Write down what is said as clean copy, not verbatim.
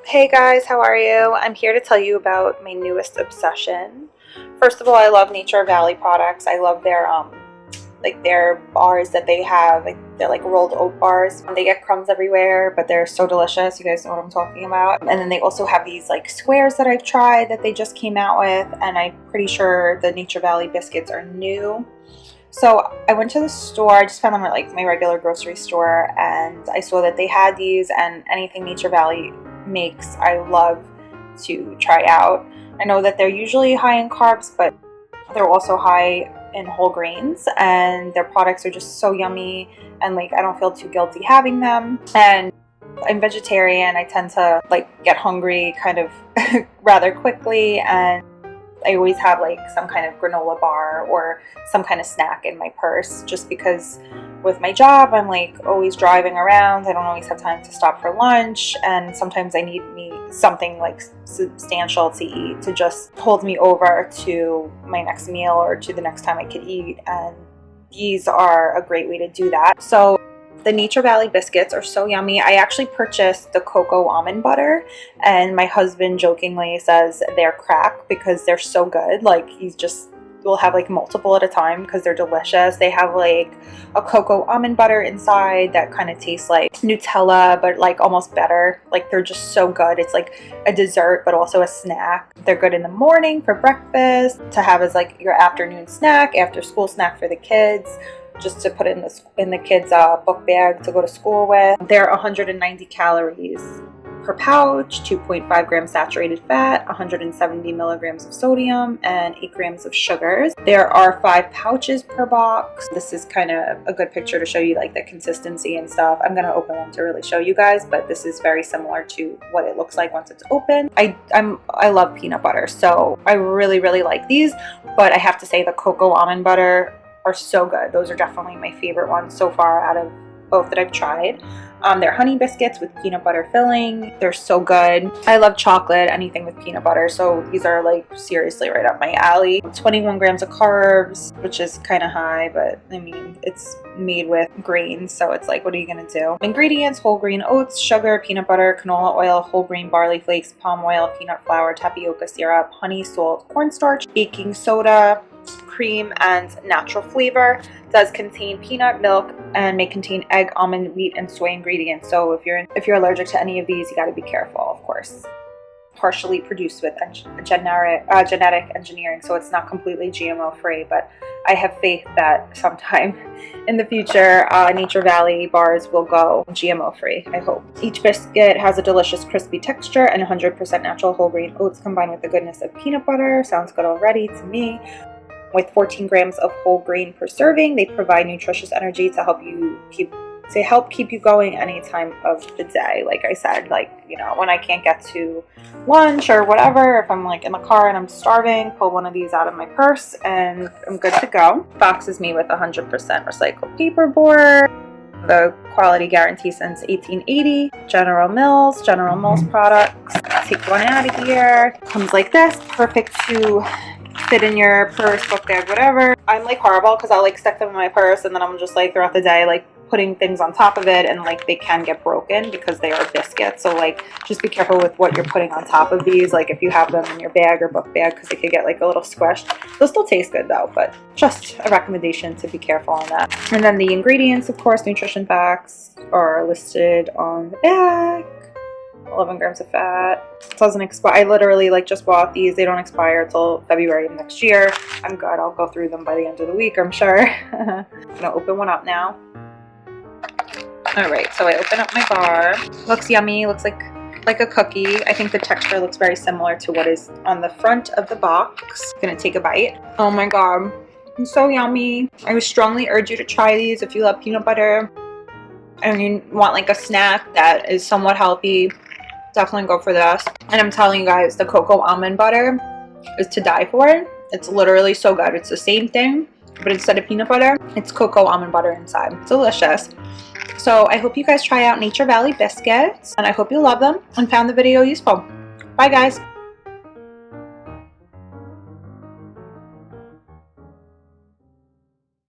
Hey guys, how are you? I'm here to tell you about my newest obsession. First of all, I love Nature Valley products. I love their bars that they have. They're like rolled oat bars. They get crumbs everywhere, but they're so delicious. You guys know what I'm talking about. And then they also have these like squares that I've tried that they just came out with, and I'm pretty sure the Nature Valley biscuits are new. So I went to the store. I just found them at like my regular grocery store, and I saw that they had these, and anything Nature Valley makes I love to try out. I know that they're usually high in carbs, but they're also high in whole grains, and their products are just so yummy, and like I don't feel too guilty having them. And I'm vegetarian. I tend to like get hungry kind of rather quickly, and I always have like some kind of granola bar or some kind of snack in my purse, just because with my job I'm like always driving around. I don't always have time to stop for lunch, and sometimes I need something like substantial to eat to just hold me over to my next meal or to the next time I could eat, and these are a great way to do that. So the Nature Valley biscuits are so yummy. I actually purchased the cocoa almond butter, and my husband jokingly says they're crack because they're so good. Like we'll have like multiple at a time because they're delicious. They have like a cocoa almond butter inside that kind of tastes like Nutella, but like almost better. Like they're just so good. It's like a dessert, but also a snack. They're good in the morning for breakfast, to have as like your afternoon snack, after school snack for the kids, just to put in the kids' book bag to go to school with. They're 190 calories per pouch, 2.5 grams saturated fat, 170 milligrams of sodium, and 8 grams of sugars. There are 5 pouches per box. This is kind of a good picture to show you like the consistency and stuff. I'm gonna open one to really show you guys, but this is very similar to what it looks like once it's open. I love peanut butter, so I really like these, but I have to say the cocoa almond butter are so good. Those are definitely my favorite ones so far out of both that I've tried. They're honey biscuits with peanut butter filling. They're so good. I love chocolate, anything with peanut butter, so these are like seriously right up my alley. 21 grams of carbs, which is kind of high, but I mean, it's made with grains, so it's like, what are you gonna do? Ingredients: whole grain oats, sugar, peanut butter, canola oil, whole grain barley flakes, palm oil, peanut flour, tapioca syrup, honey, salt, cornstarch, baking soda, cream, and natural flavor. Does contain peanut milk and may contain egg, almond, wheat, and soy ingredients. So if you're allergic to any of these, you got to be careful, of course. Partially produced with genetic engineering, so it's not completely GMO free, but I have faith that sometime in the future Nature Valley bars will go GMO free, I hope. Each biscuit has a delicious crispy texture and 100% natural whole grain oats combined with the goodness of peanut butter. Sounds good already to me. With 14 grams of whole grain per serving, they provide nutritious energy to help keep you going any time of the day. Like I said, like, you know, when I can't get to lunch or whatever, if I'm like in the car and I'm starving, pull one of these out of my purse and I'm good to go. Box is made with 100% recycled paperboard. The quality guarantee since 1880. General Mills products. Take one out of here. Comes like this, perfect to fit in your purse, book bag, whatever. I'm like horrible because I'll like stick them in my purse, and then I'm just like throughout the day like putting things on top of it, and like they can get broken because they are biscuits. So like just be careful with what you're putting on top of these, like if you have them in your bag or book bag, because they could get like a little squished. They'll still taste good though, but just a recommendation to be careful on that. And then the ingredients, of course, nutrition facts are listed on the back. 11 grams of fat. It doesn't expire. I literally like just bought these. They don't expire until February of next year. I'm good. I'll go through them by the end of the week, I'm sure. I'm gonna open one up now. All right, so I open up my bar. Looks yummy. Looks like a cookie. I think the texture looks very similar to what is on the front of the box. I'm gonna take a bite. Oh my god, it's so yummy. I would strongly urge you to try these if you love peanut butter and you want like a snack that is somewhat healthy. Definitely go for this. And I'm telling you guys, the cocoa almond butter is to die for. It's literally so good. It's the same thing, but instead of peanut butter, it's cocoa almond butter inside. It's delicious. So I hope you guys try out Nature Valley biscuits, and I hope you love them and found the video useful. Bye guys.